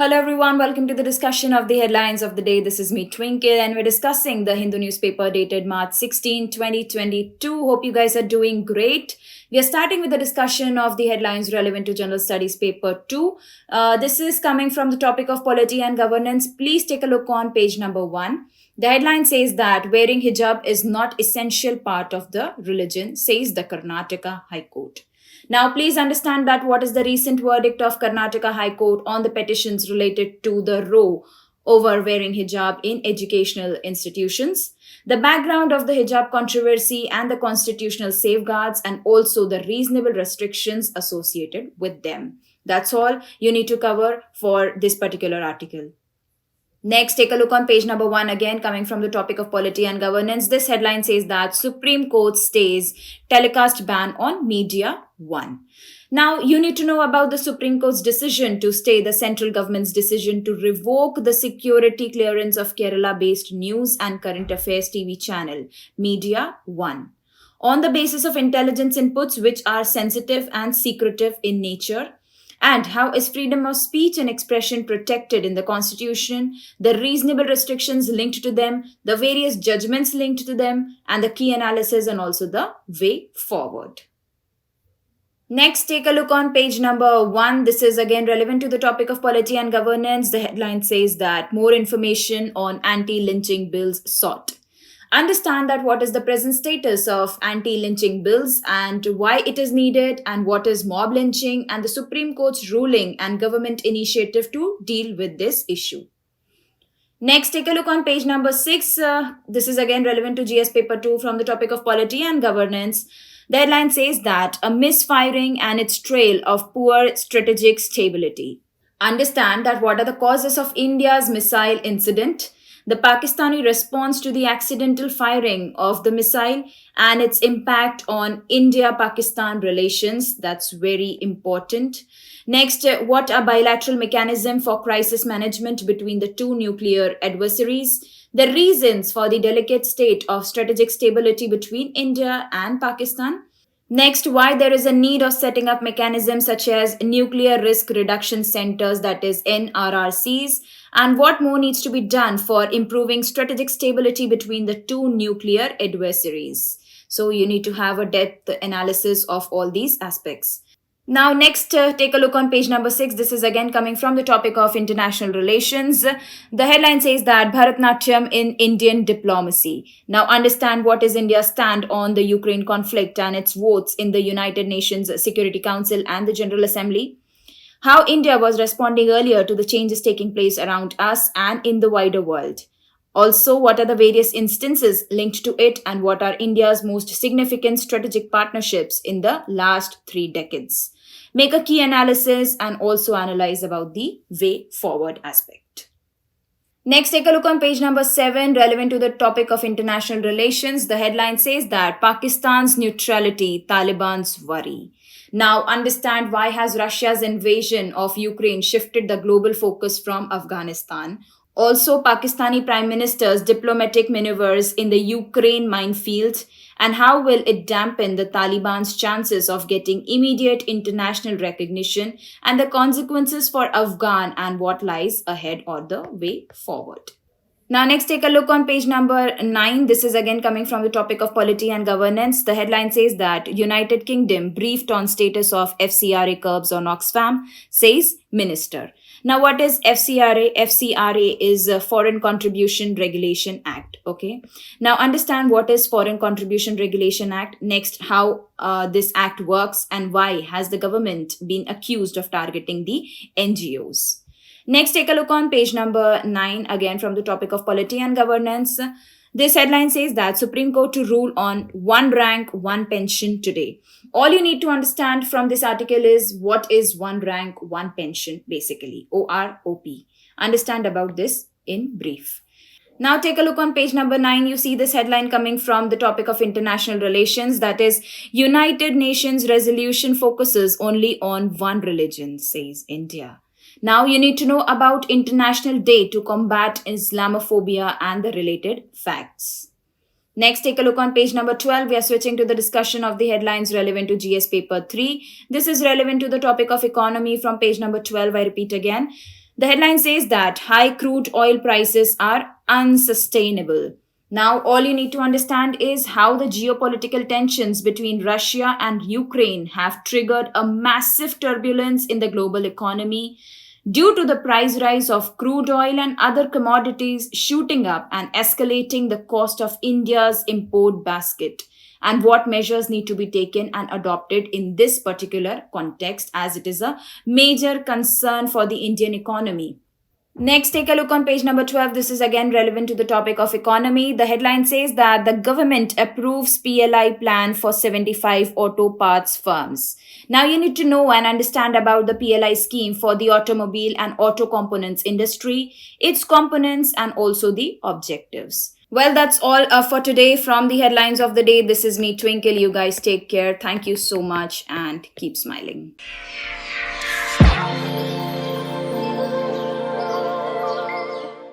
Hello everyone, welcome to the discussion of the headlines of the day. This is me, Twinkle, and we're discussing the Hindu newspaper dated March 16, 2022. Hope you guys are doing great. We are starting with the discussion of the headlines relevant to General Studies Paper 2. This is coming from the topic of polity and governance. Please take a look on page number 1. The headline says that wearing hijab is not essential part of the religion, says the Karnataka High Court. Now, please understand that what is the recent verdict of Karnataka High Court on the petitions related to the row over wearing hijab in educational institutions, the background of the hijab controversy and the constitutional safeguards and also the reasonable restrictions associated with them. That's all you need to cover for this particular article. Next, take a look on page number 1 again, coming from the topic of polity and governance. This headline says that Supreme Court stays telecast ban on Media 1. Now, you need to know about the Supreme Court's decision to stay the central government's decision to revoke the security clearance of Kerala-based news and current affairs TV channel, Media 1. On the basis of intelligence inputs which are sensitive and secretive in nature, and how is freedom of speech and expression protected in the Constitution, the reasonable restrictions linked to them, the various judgments linked to them, and the key analysis and also the way forward. Next, take a look on page number 1. This is again relevant to the topic of polity and governance. The headline says that more information on anti-lynching bills sought. Understand that what is the present status of anti-lynching bills and why it is needed and what is mob lynching and the Supreme Court's ruling and government initiative to deal with this issue. Next, take a look on page number 6. This is again relevant to GS paper 2 from the topic of polity and governance. The headline says that a misfiring and its trail of poor strategic stability. Understand that what are the causes of India's missile incident, the Pakistani response to the accidental firing of the missile and its impact on India-Pakistan relations. That's very important. Next, what a bilateral mechanism for crisis management between the two nuclear adversaries. The reasons for the delicate state of strategic stability between India and Pakistan. Next, why there is a need of setting up mechanisms such as nuclear risk reduction centers, that is NRRCs, and what more needs to be done for improving strategic stability between the two nuclear adversaries. So you need to have a depth analysis of all these aspects. Now, next, take a look on page number 6. This is again coming from the topic of international relations. The headline says that ratnatyam in Indian diplomacy. Now, understand what is India's stand on the Ukraine conflict and its votes in the United Nations Security Council and the General Assembly. How India was responding earlier to the changes taking place around us and in the wider world. Also, what are the various instances linked to it and what are India's most significant strategic partnerships in the last 3 decades. Make a key analysis and also analyze about the way forward aspect. Next, take a look on page number 7, relevant to the topic of international relations. The headline says that Pakistan's neutrality, Taliban's worry. Now, understand why has Russia's invasion of Ukraine shifted the global focus from Afghanistan. Also, Pakistani Prime Minister's diplomatic maneuvers in the Ukraine minefield and how will it dampen the Taliban's chances of getting immediate international recognition and the consequences for Afghan and what lies ahead or the way forward. Now, next, take a look on page number 9. This is again coming from the topic of polity and governance. The headline says that United Kingdom briefed on status of FCRA curbs on Oxfam, says Minister. Now, what is FCRA? FCRA is a Foreign Contribution Regulation Act. Okay. Now, understand what is Foreign Contribution Regulation Act. Next, how this act works and why has the government been accused of targeting the NGOs. Next, take a look on page number 9, again from the topic of polity and governance. This headline says that Supreme Court to rule on one rank, one pension today. All you need to understand from this article is what is one rank, one pension, basically, OROP. Understand about this in brief. Now take a look on page number 9. You see this headline coming from the topic of international relations. That is, United Nations resolution focuses only on one religion, says India. Now you need to know about International Day to combat Islamophobia and the related facts. Next, take a look on page number 12. We are switching to the discussion of the headlines relevant to GS paper 3. This is relevant to the topic of economy from page number 12. I repeat again. The headline says that high crude oil prices are unsustainable. Now, all you need to understand is how the geopolitical tensions between Russia and Ukraine have triggered a massive turbulence in the global economy due to the price rise of crude oil and other commodities shooting up and escalating the cost of India's import basket, and what measures need to be taken and adopted in this particular context, as it is a major concern for the Indian economy. Next, take a look on page number 12. This is again relevant to the topic of economy. The headline says that the government approves PLI plan for 75 auto parts firms. Now, you need to know and understand about the PLI scheme for the automobile and auto components industry, its components, and also the objectives. Well, that's all for today from the headlines of the day. This is me, Twinkle. You guys take care. Thank you so much and keep smiling.